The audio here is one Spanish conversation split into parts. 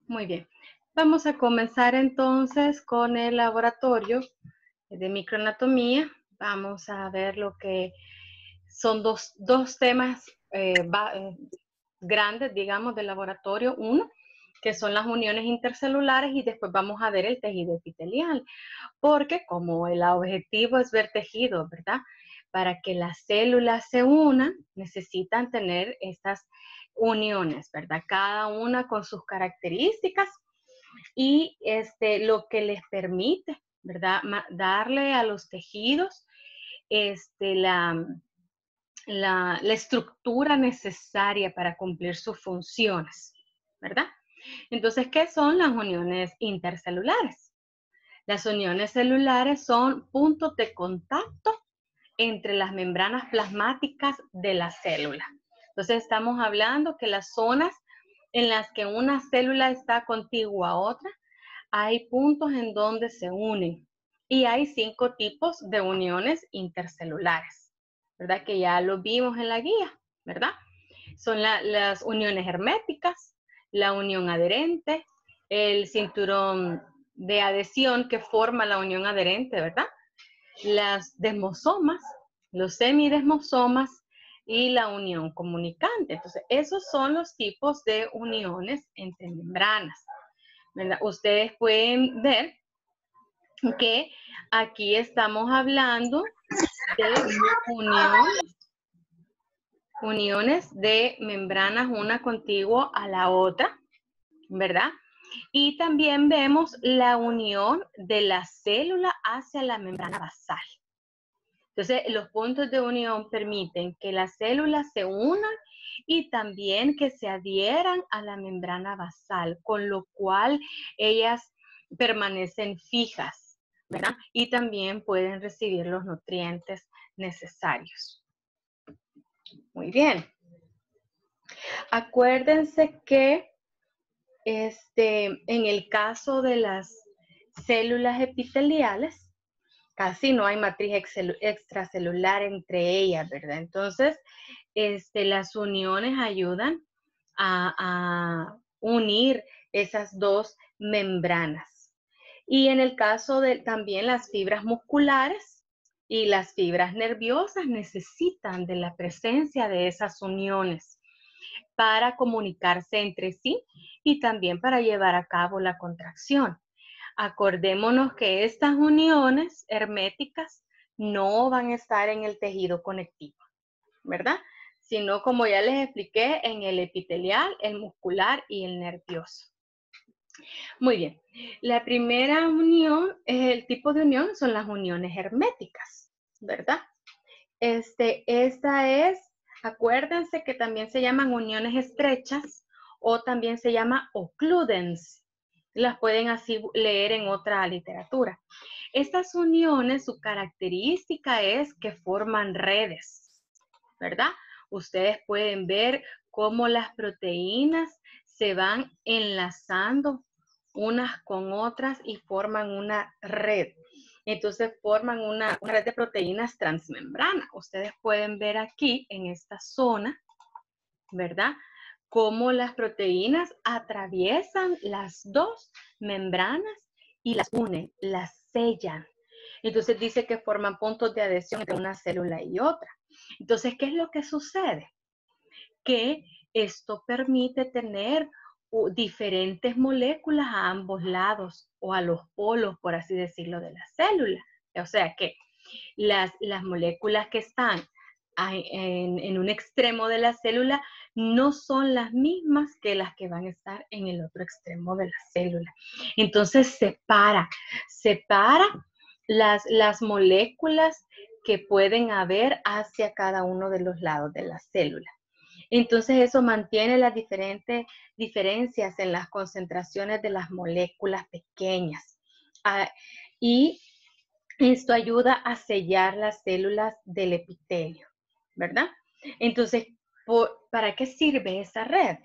Muy bien. Vamos a comenzar entonces con el laboratorio de microanatomía. Vamos a ver lo que son dos temas grandes, digamos, del laboratorio. Uno, que son las uniones intercelulares, y después vamos a ver el tejido epitelial, porque como el objetivo es ver tejido, ¿verdad? Para que las células se unan, necesitan tener estas uniones, ¿verdad? Cada una con sus características y lo que les permite, ¿verdad? Darle a los tejidos la estructura necesaria para cumplir sus funciones, ¿verdad? Entonces, ¿qué son las uniones intercelulares? Las uniones celulares son puntos de contacto entre las membranas plasmáticas de la célula. Entonces, estamos hablando que las zonas en las que una célula está contigua a otra, hay puntos en donde se unen y hay 5 tipos de uniones intercelulares, ¿verdad? Que ya lo vimos en la guía, ¿verdad? Son las uniones herméticas, la unión adherente, el cinturón de adhesión que forma la unión adherente, ¿verdad? Las desmosomas, los semidesmosomas y la unión comunicante. Entonces, esos son los tipos de uniones entre membranas, ¿verdad? Ustedes pueden ver que aquí estamos hablando de uniones de membranas una contigua a la otra, ¿verdad? Y también vemos la unión de la célula hacia la membrana basal. Entonces, los puntos de unión permiten que las células se unan y también que se adhieran a la membrana basal, con lo cual ellas permanecen fijas, ¿verdad? Y también pueden recibir los nutrientes necesarios. Muy bien. Acuérdense que en el caso de las células epiteliales, casi no hay matriz extracelular entre ellas, ¿verdad? Entonces, las uniones ayudan a unir esas dos membranas. Y en el caso de también las fibras musculares y las fibras nerviosas necesitan de la presencia de esas uniones para comunicarse entre sí y también para llevar a cabo la contracción. Acordémonos que estas uniones herméticas no van a estar en el tejido conectivo, ¿verdad? Sino, como ya les expliqué, en el epitelial, el muscular y el nervioso. Muy bien. La primera unión, el tipo de unión son las uniones herméticas, ¿verdad? Esta es, acuérdense que también se llaman uniones estrechas o también se llama occludens. Las pueden así leer en otra literatura. Estas uniones, su característica es que forman redes, ¿verdad? Ustedes pueden ver cómo las proteínas se van enlazando unas con otras y forman una red. Entonces forman una red de proteínas transmembrana. Ustedes pueden ver aquí en esta zona, ¿verdad? Cómo las proteínas atraviesan las dos membranas y las unen, las sellan. Entonces dice que forman puntos de adhesión entre una célula y otra. Entonces, ¿qué es lo que sucede? Que esto permite tener diferentes moléculas a ambos lados o a los polos, por así decirlo, de la célula. O sea que las moléculas que están en un extremo de la célula no son las mismas que las que van a estar en el otro extremo de la célula. Entonces separa las moléculas que pueden haber hacia cada uno de los lados de la célula. Entonces eso mantiene las diferentes diferencias en las concentraciones de las moléculas pequeñas. Y esto ayuda a sellar las células del epitelio, ¿verdad? Entonces, ¿para qué sirve esa red?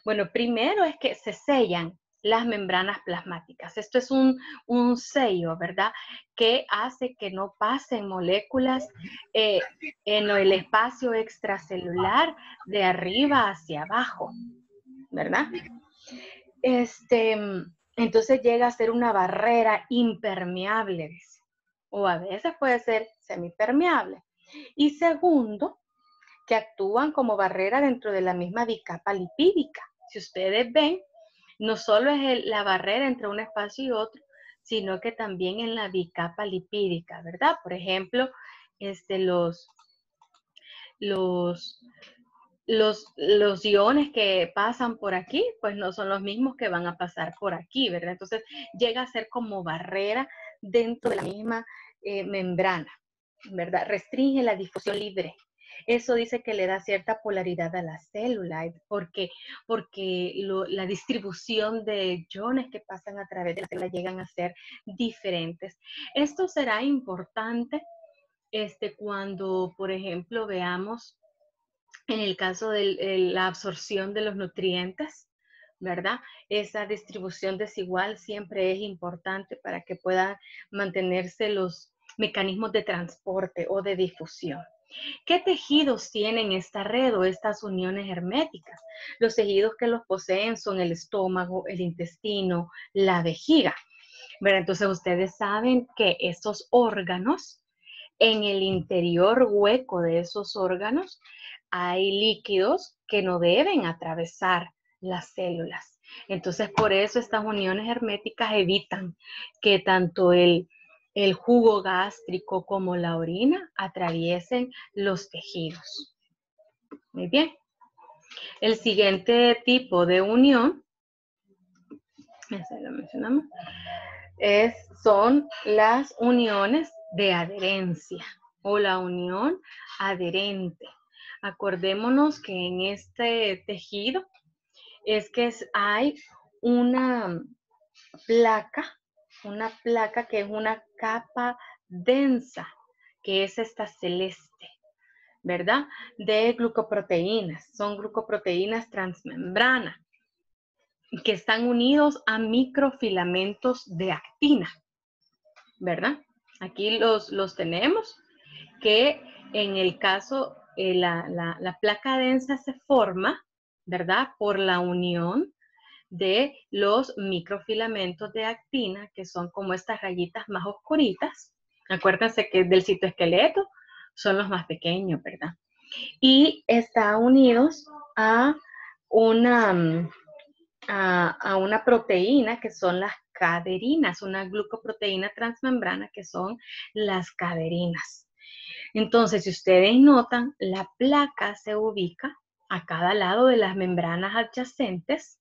Bueno, primero es que se sellan las membranas plasmáticas. Esto es un sello, ¿verdad? Que hace que no pasen moléculas en el espacio extracelular de arriba hacia abajo, ¿verdad? Entonces llega a ser una barrera impermeable, dice. O a veces puede ser semipermeable. Y segundo, que actúan como barrera dentro de la misma bicapa lipídica. Si ustedes ven, no solo es la barrera entre un espacio y otro, sino que también en la bicapa lipídica, ¿verdad? Por ejemplo, los iones que pasan por aquí, pues no son los mismos que van a pasar por aquí, ¿verdad? Entonces llega a ser como barrera dentro de la misma membrana, ¿verdad? Restringe la difusión libre. Eso dice que le da cierta polaridad a la célula, porque la distribución de iones que pasan a través de la célula llegan a ser diferentes. Esto será importante cuando, por ejemplo, veamos en el caso de la absorción de los nutrientes, ¿verdad? Esa distribución desigual siempre es importante para que puedan mantenerse los mecanismos de transporte o de difusión. ¿Qué tejidos tienen esta red o estas uniones herméticas? Los tejidos que los poseen son el estómago, el intestino, la vejiga. ¿Verdad? Entonces ustedes saben que estos órganos, en el interior hueco de esos órganos, hay líquidos que no deben atravesar las células. Entonces, por eso estas uniones herméticas evitan que tanto el jugo gástrico como la orina atraviesen los tejidos. Muy bien. El siguiente tipo de unión, esa lo mencionamos, son las uniones de adherencia o la unión adherente. Acordémonos que en este tejido es que hay una placa que es una capa densa, que es esta celeste, ¿verdad? De glucoproteínas. Son glucoproteínas transmembrana, que están unidos a microfilamentos de actina, ¿verdad? Aquí los tenemos, que en el caso, la placa densa se forma, ¿verdad? Por la unión de los microfilamentos de actina, que son como estas rayitas más oscuritas. Acuérdense que del citoesqueleto son los más pequeños, ¿verdad? Y están unidos a una proteína que son las caderinas, una glucoproteína transmembrana que son las caderinas. Entonces, si ustedes notan, la placa se ubica a cada lado de las membranas adyacentes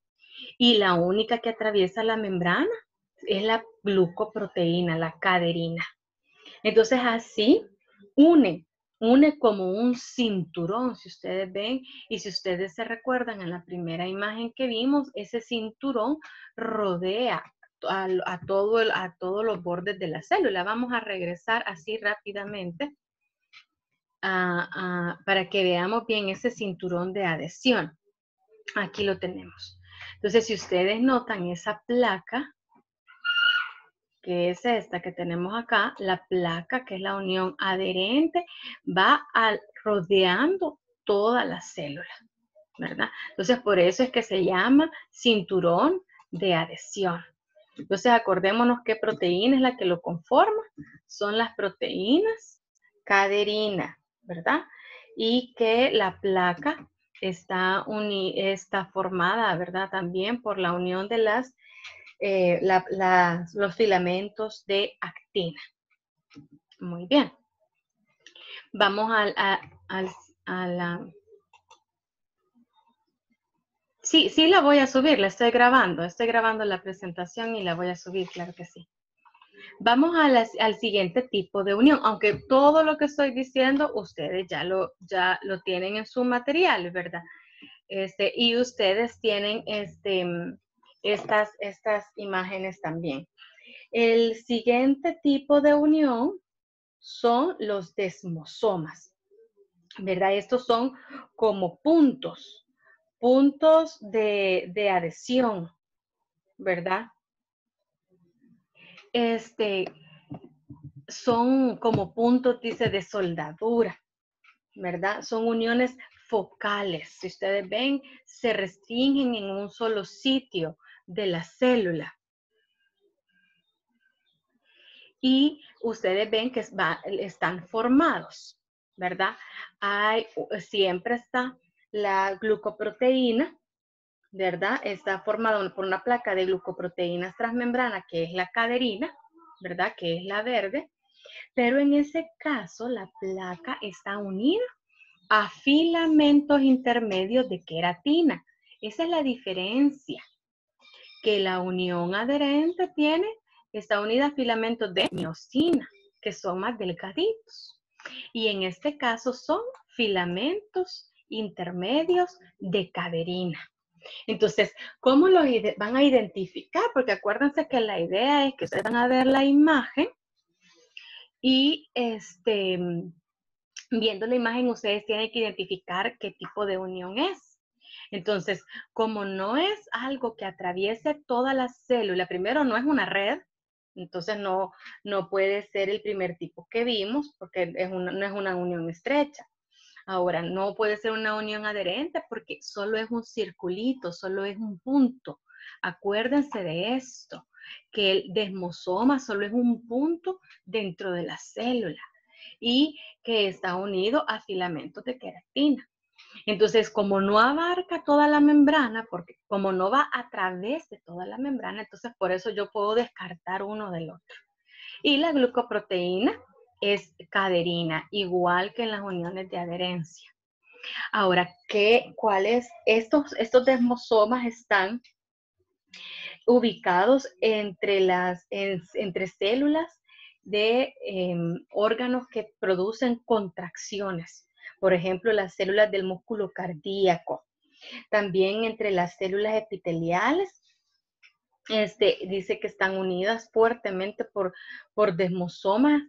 y la única que atraviesa la membrana es la glucoproteína, la caderina. Entonces, así une como un cinturón, si ustedes ven, y si ustedes se recuerdan en la primera imagen que vimos, ese cinturón rodea a todos los bordes de la célula. Vamos a regresar así rápidamente para que veamos bien ese cinturón de adhesión. Aquí lo tenemos. Entonces, si ustedes notan esa placa, que es esta que tenemos acá, la placa, que es la unión adherente, va rodeando toda la célula, ¿verdad? Entonces, por eso es que se llama cinturón de adhesión. Entonces, acordémonos qué proteína es la que lo conforma. Son las proteínas caderina, ¿verdad? Y que la placa está formada, ¿verdad? También por la unión de los filamentos de actina. Muy bien. Vamos a la... Sí, la voy a subir, la estoy grabando la presentación y la voy a subir, claro que sí. Vamos al siguiente tipo de unión, aunque todo lo que estoy diciendo ustedes ya lo tienen en su material, ¿verdad? Y ustedes tienen estas imágenes también. El siguiente tipo de unión son los desmosomas, ¿verdad? Estos son como puntos de adhesión, ¿verdad? Son como puntos, dice, de soldadura, ¿verdad? Son uniones focales. Si ustedes ven, se restringen en un solo sitio de la célula. Y ustedes ven que están formados, ¿verdad? Siempre está la glucoproteína, ¿verdad? Está formado por una placa de glucoproteínas transmembrana, que es la caderina, ¿verdad? Que es la verde. Pero en ese caso, la placa está unida a filamentos intermedios de queratina. Esa es la diferencia, que la unión adherente está unida a filamentos de miosina, que son más delgaditos. Y en este caso son filamentos intermedios de caderina. Entonces, ¿cómo los van a identificar? Porque acuérdense que la idea es que ustedes van a ver la imagen y viendo la imagen ustedes tienen que identificar qué tipo de unión es. Entonces, como no es algo que atraviese toda la célula, primero no es una red, entonces no puede ser el primer tipo que vimos porque no es una unión estrecha. Ahora, no puede ser una unión adherente porque solo es un circulito, solo es un punto. Acuérdense de esto, que el desmosoma solo es un punto dentro de la célula y que está unido a filamentos de queratina. Entonces, como no abarca toda la membrana, porque como no va a través de toda la membrana, entonces por eso yo puedo descartar uno del otro. Y la glucoproteína es caderina, igual que en las uniones de adherencia. Ahora, ¿cuáles? Estos desmosomas están ubicados entre células de órganos que producen contracciones. Por ejemplo, las células del músculo cardíaco. También entre las células epiteliales. Dice que están unidas fuertemente por desmosomas,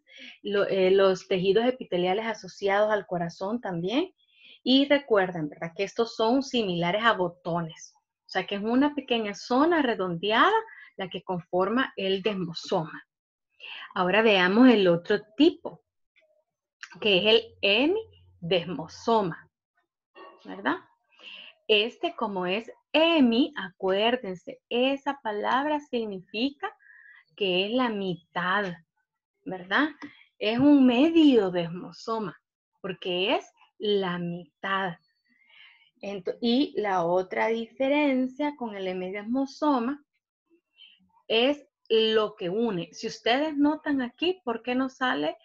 los tejidos epiteliales asociados al corazón también. Y recuerden, ¿verdad? Que estos son similares a botones. O sea, que es una pequeña zona redondeada la que conforma el desmosoma. Ahora veamos el otro tipo, que es el hemidesmosoma, ¿verdad? Como es hemi, acuérdense, esa palabra significa que es la mitad, ¿verdad? Es un medio desmosoma, porque es la mitad. Y la otra diferencia con el hemidesmosoma es lo que une. Si ustedes notan aquí, ¿por qué no sale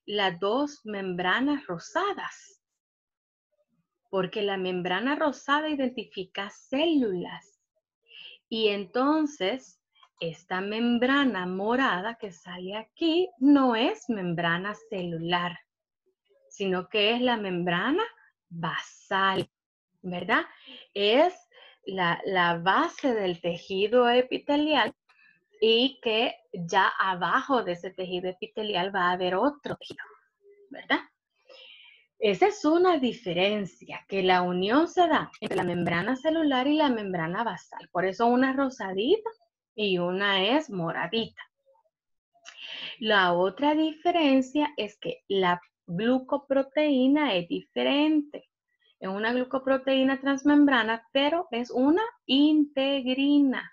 las dos membranas rosadas? Porque la membrana rosada identifica células. Y entonces, esta membrana morada que sale aquí no es membrana celular, sino que es la membrana basal, ¿verdad? Es la base del tejido epitelial y que ya abajo de ese tejido epitelial va a haber otro tejido, ¿verdad? Esa es una diferencia, que la unión se da entre la membrana celular y la membrana basal. Por eso una es rosadita y una es moradita. La otra diferencia es que la glucoproteína es diferente. Es una glucoproteína transmembrana, pero es una integrina.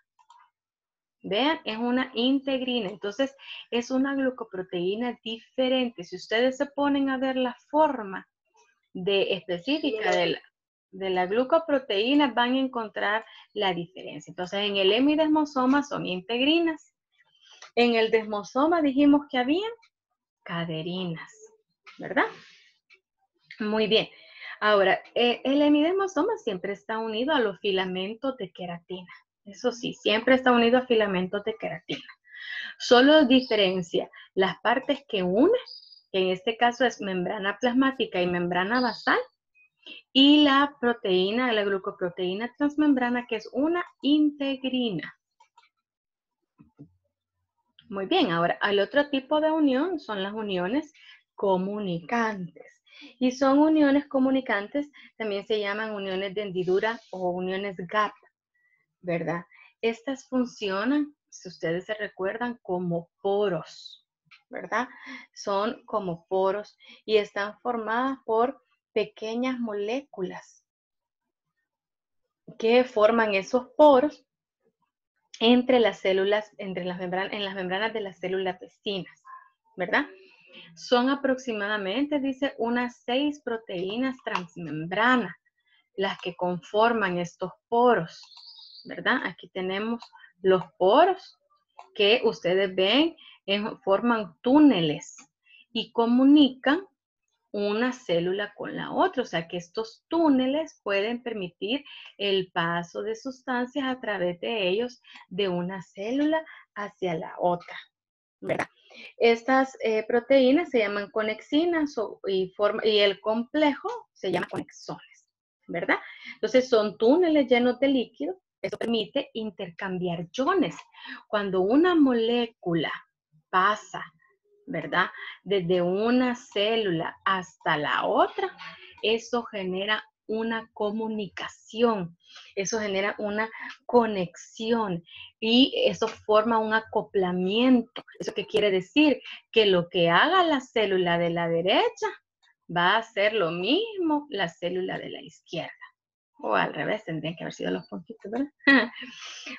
Vean, es una integrina. Entonces, es una glucoproteína diferente. Si ustedes se ponen a ver la forma específica de la glucoproteína, van a encontrar la diferencia. Entonces, en el hemidesmosoma son integrinas. En el desmosoma dijimos que había caderinas, ¿verdad? Muy bien. Ahora, el hemidesmosoma siempre está unido a los filamentos de queratina. Eso sí, siempre está unido a filamentos de queratina. Solo diferencia las partes que une, que en este caso es membrana plasmática y membrana basal, y la proteína, la glucoproteína transmembrana, que es una integrina. Muy bien, ahora el otro tipo de unión son las uniones comunicantes. Y son uniones comunicantes, también se llaman uniones de hendidura o uniones gap, ¿verdad? Estas funcionan, si ustedes se recuerdan, como poros, ¿verdad? Son como poros y están formadas por pequeñas moléculas que forman esos poros entre las células, en las membranas de las células vecinas, ¿verdad? Son aproximadamente, dice, unas 6 proteínas transmembranas las que conforman estos poros, ¿verdad? Aquí tenemos los poros que ustedes ven, forman túneles y comunican una célula con la otra, o sea que estos túneles pueden permitir el paso de sustancias a través de ellos de una célula hacia la otra, ¿verdad? Estas proteínas se llaman conexinas y el complejo se llama conexones, ¿verdad? Entonces son túneles llenos de líquido. Eso permite intercambiar iones. Cuando una molécula pasa, ¿verdad? Desde una célula hasta la otra, eso genera una comunicación, eso genera una conexión y eso forma un acoplamiento. ¿Eso qué quiere decir? Que lo que haga la célula de la derecha va a hacer lo mismo la célula de la izquierda. O al revés, tendrían que haber sido los puntitos, ¿verdad?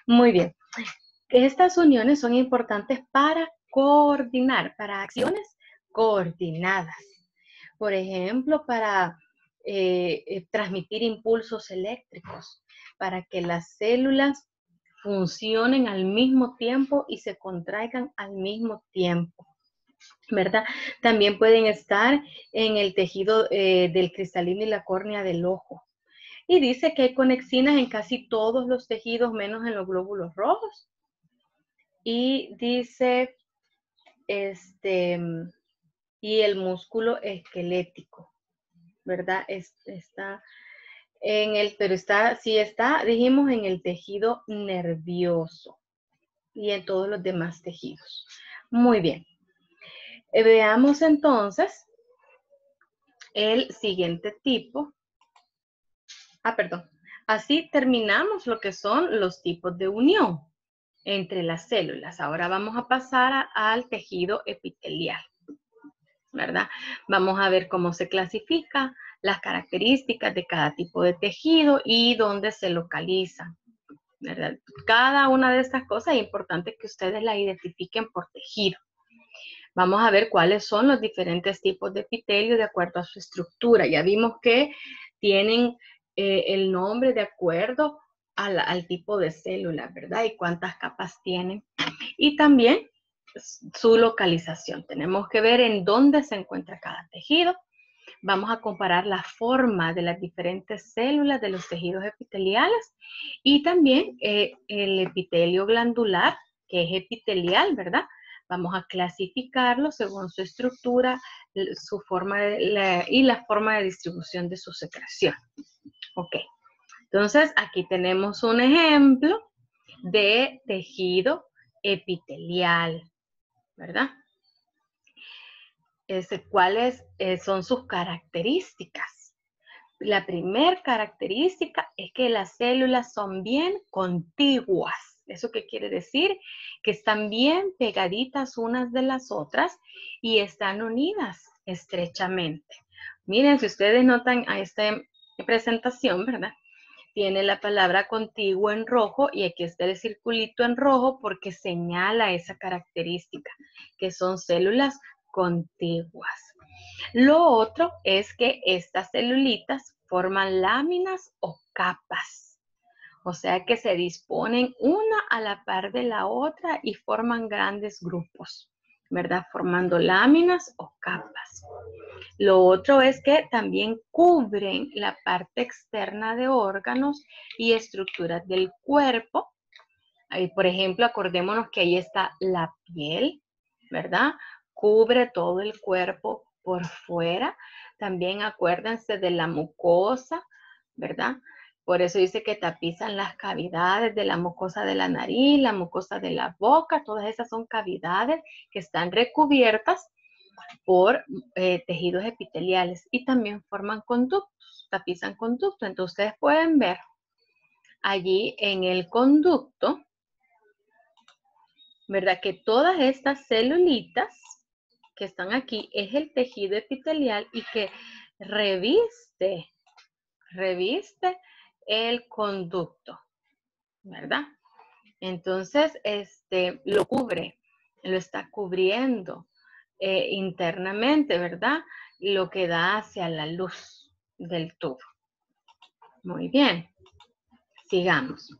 Muy bien. Estas uniones son importantes para coordinar, para acciones coordinadas. Por ejemplo, para transmitir impulsos eléctricos, para que las células funcionen al mismo tiempo y se contraigan al mismo tiempo, ¿verdad? También pueden estar en el tejido del cristalino y la córnea del ojo. Y dice que hay conexinas en casi todos los tejidos, menos en los glóbulos rojos. Y dice, y el músculo esquelético, ¿verdad? Está dijimos en el tejido nervioso y en todos los demás tejidos. Muy bien. Veamos entonces el siguiente tipo. Perdón. Así terminamos lo que son los tipos de unión entre las células. Ahora vamos a pasar al tejido epitelial, ¿verdad? Vamos a ver cómo se clasifica, las características de cada tipo de tejido y dónde se localiza, ¿verdad? Cada una de estas cosas es importante que ustedes la identifiquen por tejido. Vamos a ver cuáles son los diferentes tipos de epitelio de acuerdo a su estructura. Ya vimos que tienen el nombre de acuerdo al tipo de célula, ¿verdad? Y cuántas capas tienen. Y también su localización. Tenemos que ver en dónde se encuentra cada tejido. Vamos a comparar la forma de las diferentes células de los tejidos epiteliales y también el epitelio glandular, que es epitelial, ¿verdad? Vamos a clasificarlo según su estructura, su forma y la forma de distribución de su secreción. Ok, entonces aquí tenemos un ejemplo de tejido epitelial, ¿verdad? ¿Cuáles son sus características? La primera característica es que las células son bien contiguas. ¿Eso qué quiere decir? Que están bien pegaditas unas de las otras y están unidas estrechamente. Miren, si ustedes notan a esta presentación, ¿verdad? Tiene la palabra contiguo en rojo y aquí está el circulito en rojo porque señala esa característica, que son células contiguas. Lo otro es que estas celulitas forman láminas o capas, o sea que se disponen una a la par de la otra y forman grandes grupos, ¿verdad? Formando láminas o capas. Lo otro es que también cubren la parte externa de órganos y estructuras del cuerpo. Ahí, por ejemplo, acordémonos que ahí está la piel, ¿verdad? Cubre todo el cuerpo por fuera. También acuérdense de la mucosa, ¿verdad? Por eso dice que tapizan las cavidades de la mucosa de la nariz, la mucosa de la boca. Todas esas son cavidades que están recubiertas por tejidos epiteliales y también forman conductos, tapizan conductos. Entonces ustedes pueden ver allí en el conducto, ¿verdad? Que todas estas celulitas que están aquí es el tejido epitelial y que reviste el conducto, ¿verdad? Entonces, lo cubre, lo está cubriendo internamente, ¿verdad? Lo que da hacia la luz del tubo. Muy bien, sigamos.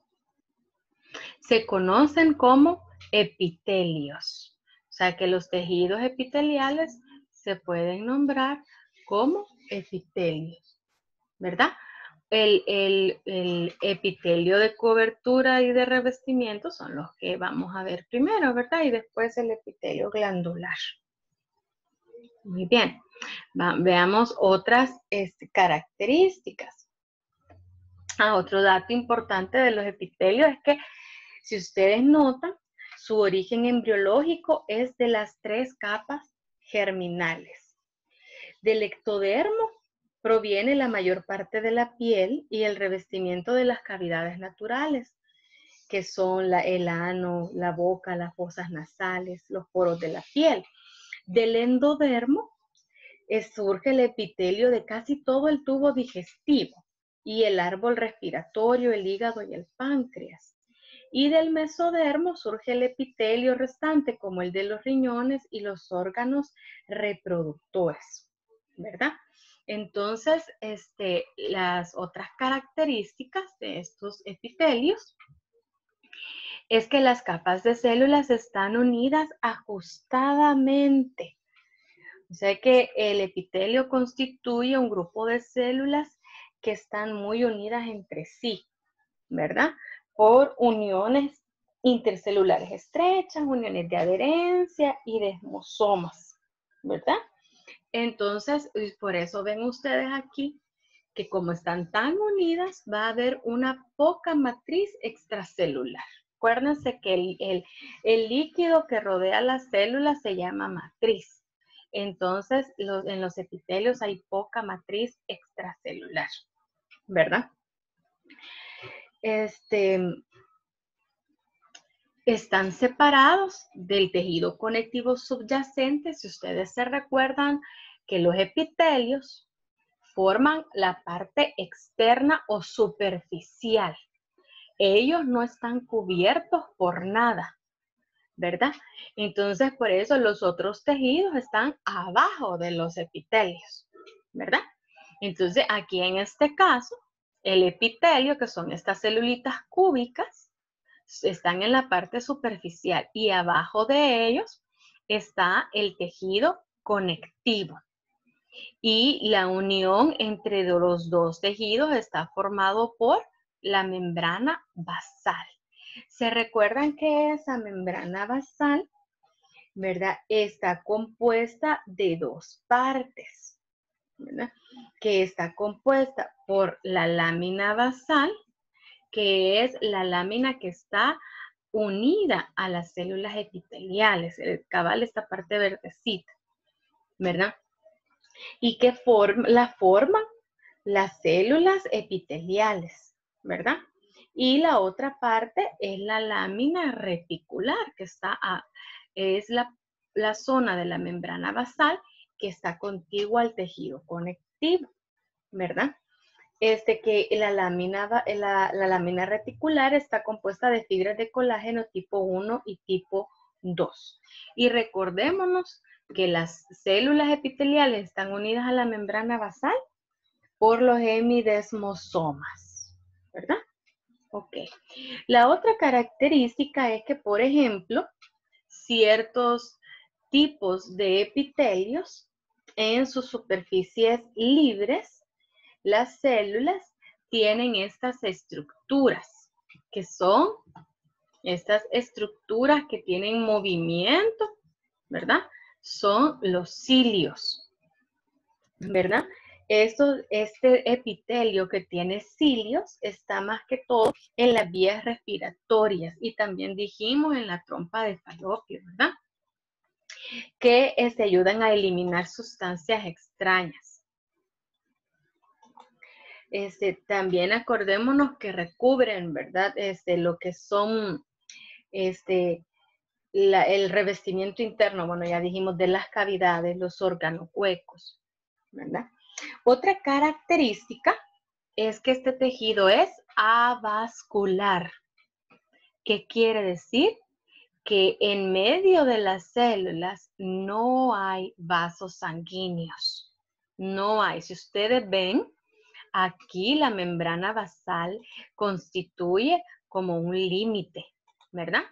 Se conocen como epitelios. O sea que los tejidos epiteliales se pueden nombrar como epitelios, ¿verdad? El epitelio de cobertura y de revestimiento son los que vamos a ver primero, ¿verdad? Y después el epitelio glandular. Muy bien. Veamos otras características. Otro dato importante de los epitelios es que, si ustedes notan, su origen embriológico es de las 3 capas germinales. Del ectodermo proviene la mayor parte de la piel y el revestimiento de las cavidades naturales, que son el ano, la boca, las fosas nasales, los poros de la piel. Del endodermo surge el epitelio de casi todo el tubo digestivo y el árbol respiratorio, el hígado y el páncreas. Y del mesodermo surge el epitelio restante, como el de los riñones y los órganos reproductores, ¿verdad? Entonces, las otras características de estos epitelios es que las capas de células están unidas ajustadamente. O sea que el epitelio constituye un grupo de células que están muy unidas entre sí, ¿verdad? Por uniones intercelulares estrechas, uniones de adherencia y desmosomas, ¿verdad? Entonces, por eso ven ustedes aquí que como están tan unidas, va a haber una poca matriz extracelular. Acuérdense que el líquido que rodea las células se llama matriz. Entonces, en los epitelios hay poca matriz extracelular, ¿verdad? Están separados del tejido conectivo subyacente. Si ustedes se recuerdan que los epitelios forman la parte externa o superficial. Ellos no están cubiertos por nada, ¿verdad? Entonces, por eso los otros tejidos están abajo de los epitelios, ¿verdad? Entonces, aquí en este caso, el epitelio, que son estas celulitas cúbicas, están en la parte superficial y abajo de ellos está el tejido conectivo. Y la unión entre los dos tejidos está formado por la membrana basal. ¿Se recuerdan que esa membrana basal, verdad, está compuesta de 2 partes, ¿verdad? Que está compuesta por la lámina basal, que es la lámina que está unida a las células epiteliales, cabal, esta parte verdecita, ¿verdad? Y que la forman las células epiteliales, ¿verdad? Y la otra parte es la lámina reticular, que es la zona de la membrana basal que está contigua al tejido conectivo, ¿verdad? Que la lámina reticular está compuesta de fibras de colágeno tipo 1 y tipo 2. Y recordémonos que las células epiteliales están unidas a la membrana basal por los hemidesmosomas, ¿verdad? Ok. La otra característica es que, por ejemplo, ciertos tipos de epitelios en sus superficies libres, las células tienen estas estructuras, que son estas estructuras que tienen movimiento, ¿verdad? Son los cilios, ¿verdad? Este epitelio que tiene cilios está más que todo en las vías respiratorias y también dijimos en la trompa de falopio, ¿verdad? Que ayudan a eliminar sustancias extrañas. También acordémonos que recubren, ¿verdad? Lo que son el revestimiento interno, bueno, ya dijimos de las cavidades, los órganos huecos, ¿verdad? Otra característica es que este tejido es avascular. ¿Qué quiere decir? Que en medio de las células no hay vasos sanguíneos. No hay. Si ustedes ven, aquí la membrana basal constituye como un límite, ¿verdad?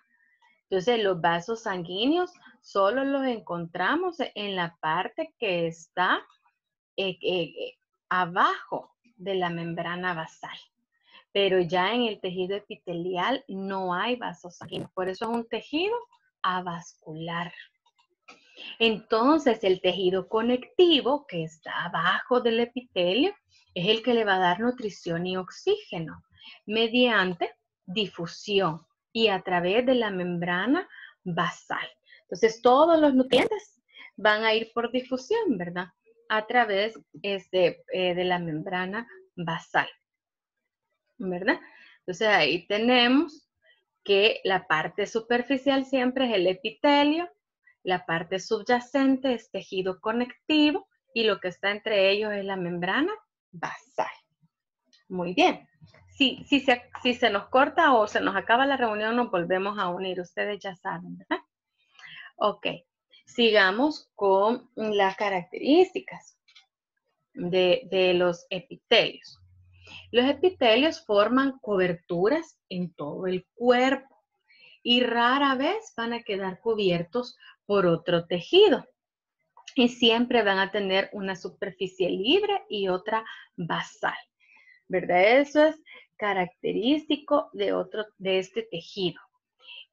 Entonces, los vasos sanguíneos solo los encontramos en la parte que está abajo de la membrana basal. Pero ya en el tejido epitelial no hay vasos sanguíneos. Por eso es un tejido avascular. Entonces, el tejido conectivo, que está abajo del epitelio, es el que le va a dar nutrición y oxígeno mediante difusión y a través de la membrana basal. Entonces, todos los nutrientes van a ir por difusión, ¿verdad? A través de la membrana basal, ¿verdad? Entonces, ahí tenemos que la parte superficial siempre es el epitelio, la parte subyacente es tejido conectivo y lo que está entre ellos es la membrana basal. Muy bien. Si se nos corta o se nos acaba la reunión, nos volvemos a unir. Ustedes ya saben, ¿verdad? Ok. Sigamos con las características de los epitelios. Los epitelios forman coberturas en todo el cuerpo y rara vez van a quedar cubiertos por otro tejido. Y siempre van a tener una superficie libre y otra basal, ¿verdad? Eso es característico de este tejido,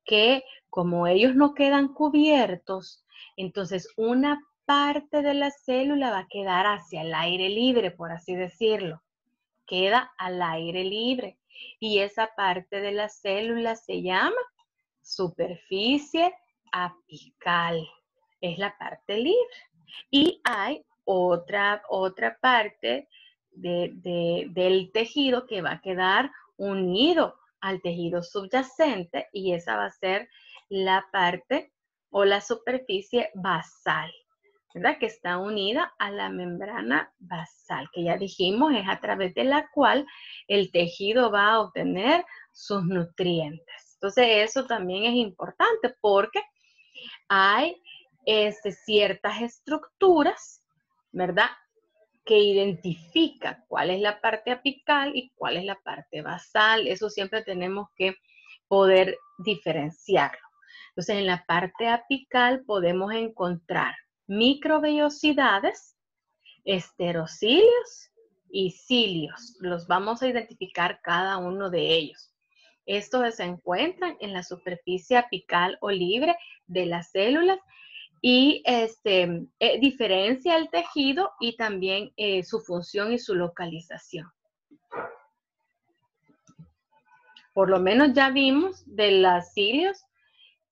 que como ellos no quedan cubiertos, entonces una parte de la célula va a quedar hacia el aire libre, por así decirlo. Queda al aire libre. Y esa parte de la célula se llama superficie apical. Es la parte libre. Y hay otra parte del tejido que va a quedar unido al tejido subyacente y esa va a ser la parte o la superficie basal, ¿verdad? Que está unida a la membrana basal, que ya dijimos es a través de la cual el tejido va a obtener sus nutrientes. Entonces eso también es importante porque hay ciertas estructuras, ¿verdad? Que identifica cuál es la parte apical y cuál es la parte basal. Eso siempre tenemos que poder diferenciarlo. Entonces, en la parte apical podemos encontrar microvellosidades, esterocilios y cilios. Los vamos a identificar cada uno de ellos. Estos se encuentran en la superficie apical o libre de las células y diferencia el tejido y también su función y su localización. Por lo menos ya vimos de las cilios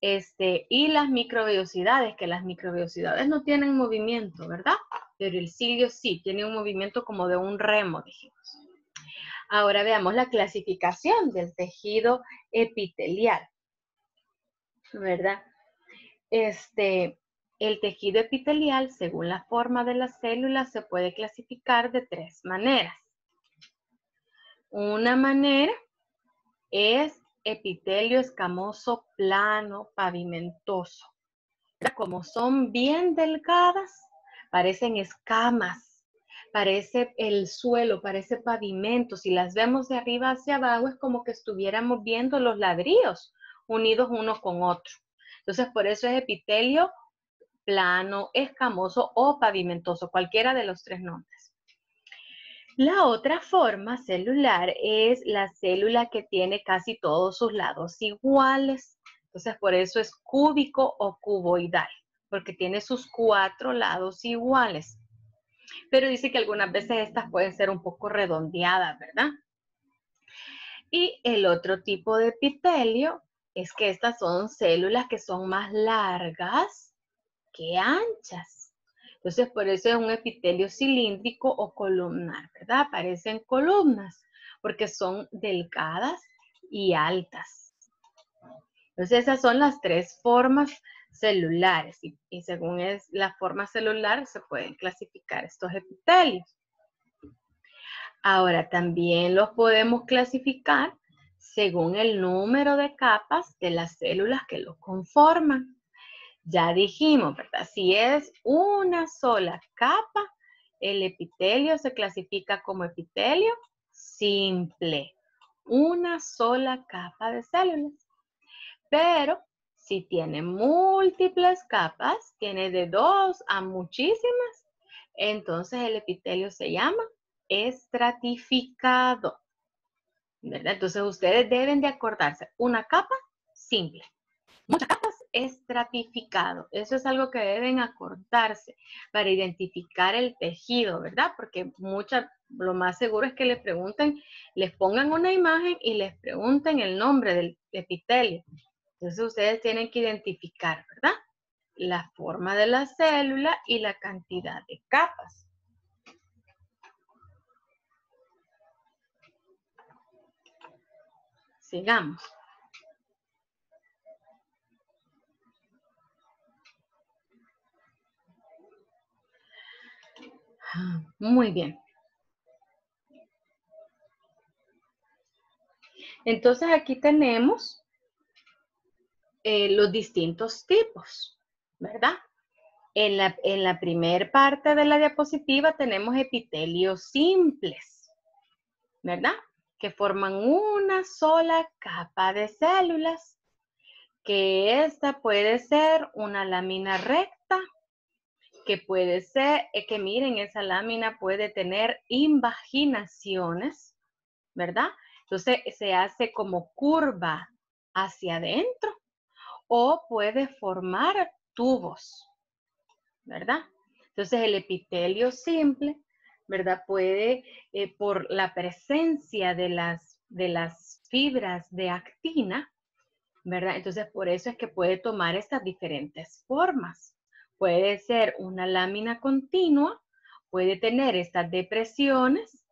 y las microvellosidades, que las microvellosidades no tienen movimiento, ¿verdad? Pero el cilio sí, tiene un movimiento como de un remo, dijimos. Ahora veamos la clasificación del tejido epitelial, ¿verdad? El tejido epitelial, según la forma de las células, se puede clasificar de tres maneras. Una manera es epitelio escamoso plano pavimentoso. Como son bien delgadas, parecen escamas, parece el suelo, parece pavimento. Si las vemos de arriba hacia abajo, es como que estuviéramos viendo los ladrillos unidos uno con otro. Entonces, por eso es epitelio plano, escamoso o pavimentoso, cualquiera de los tres nombres. La otra forma celular es la célula que tiene casi todos sus lados iguales. Entonces, por eso es cúbico o cuboidal, porque tiene sus 4 lados iguales. Pero dice que algunas veces estas pueden ser un poco redondeadas, ¿verdad? Y el otro tipo de epitelio es que estas son células que son más largas que anchas. Entonces, por eso es un epitelio cilíndrico o columnar, ¿verdad? Parecen columnas porque son delgadas y altas. Entonces, esas son las tres formas celulares y según es la forma celular se pueden clasificar estos epitelios. Ahora, también los podemos clasificar según el número de capas de las células que lo conforman. Ya dijimos, ¿verdad? Si es una sola capa, el epitelio se clasifica como epitelio simple. Una sola capa de células. Pero si tiene múltiples capas, tiene de 2 a muchísimas, entonces el epitelio se llama estratificado, ¿verdad? Entonces ustedes deben de acordarse, una capa simple, muchas capas estratificado. Eso es algo que deben acordarse para identificar el tejido, ¿verdad? Porque lo más seguro es que les pregunten, les pongan una imagen y les pregunten el nombre del epitelio. Entonces ustedes tienen que identificar, ¿verdad? La forma de la célula y la cantidad de capas. Sigamos. Muy bien. Entonces aquí tenemos los distintos tipos, ¿verdad? En la primera parte de la diapositiva tenemos epitelios simples, ¿verdad? Que forman una sola capa de células, que esta puede ser una lámina recta, que puede ser, que miren, esa lámina puede tener invaginaciones, ¿verdad? Entonces se hace como curva hacia adentro o puede formar tubos, ¿verdad? Entonces el epitelio simple, ¿verdad? Puede, por la presencia de las fibras de actina, ¿verdad? Entonces por eso es que puede tomar estas diferentes formas. Puede ser una lámina continua, puede tener estas depresiones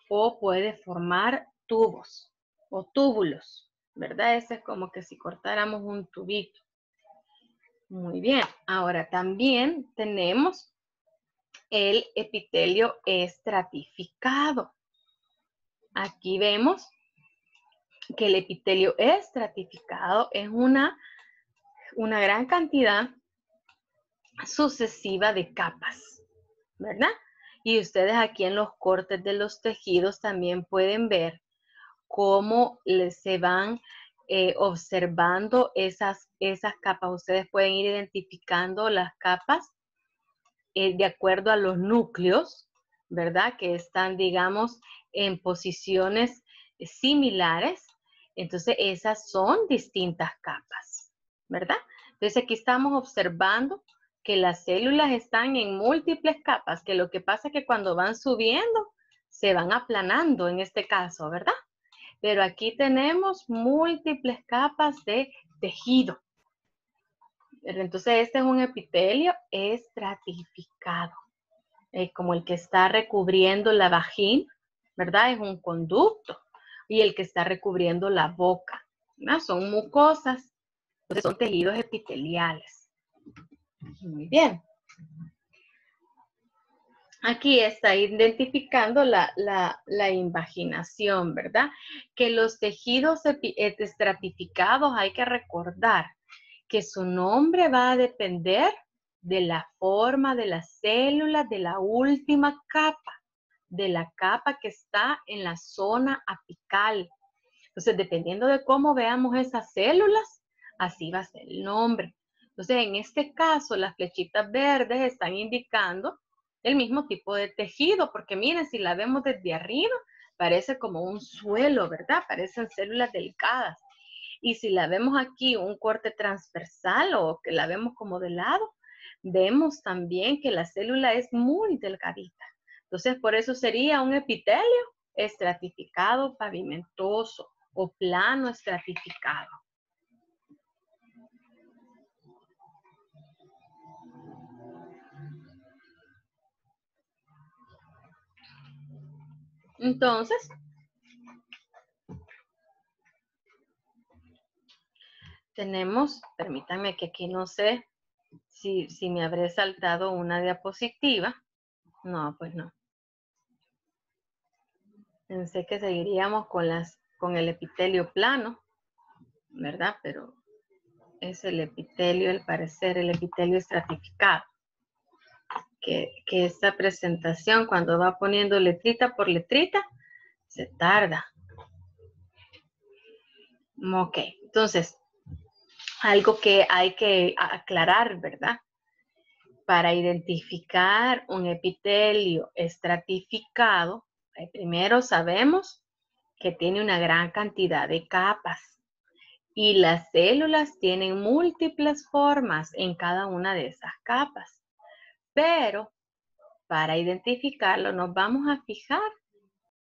o puede formar tubos o túbulos, ¿verdad? Ese es como que si cortáramos un tubito. Muy bien, ahora también tenemos el epitelio estratificado. Aquí vemos que el epitelio estratificado es una gran cantidad sucesiva de capas, ¿verdad? Y ustedes aquí en los cortes de los tejidos también pueden ver cómo se van observando esas capas. Ustedes pueden ir identificando las capas de acuerdo a los núcleos, ¿verdad? Que están, digamos, en posiciones similares. Entonces, esas son distintas capas, ¿verdad? Entonces, aquí estamos observando que las células están en múltiples capas, que lo que pasa es que cuando van subiendo, se van aplanando en este caso, ¿verdad? Pero aquí tenemos múltiples capas de tejido. Entonces, este es un epitelio estratificado, como el que está recubriendo la vagina, ¿verdad? Es un conducto. Y el que está recubriendo la boca, ¿verdad? Son mucosas, entonces son tejidos epiteliales. Muy bien. Aquí está identificando la invaginación, ¿verdad? Que los tejidos estratificados hay que recordar que su nombre va a depender de la forma de las células de la última capa, de la capa que está en la zona apical. Entonces, dependiendo de cómo veamos esas células, así va a ser el nombre. Entonces, en este caso, las flechitas verdes están indicando el mismo tipo de tejido, porque miren, si la vemos desde arriba, parece como un suelo, ¿verdad? Parecen células delgadas. Y si la vemos aquí, un corte transversal o que la vemos como de lado, vemos también que la célula es muy delgadita. Entonces, por eso sería un epitelio estratificado pavimentoso o plano estratificado. Entonces, tenemos, permítanme que aquí no sé si me habré saltado una diapositiva. No, pues no. Pensé que seguiríamos con las con el epitelio plano, ¿verdad? Pero es el epitelio, al parecer, el epitelio estratificado. Que esta presentación, cuando va poniendo letrita por letrita, se tarda. Ok, entonces, algo que hay que aclarar, ¿verdad? Para identificar un epitelio estratificado, primero sabemos que tiene una gran cantidad de capas y las células tienen múltiples formas en cada una de esas capas. Pero para identificarlo nos vamos a fijar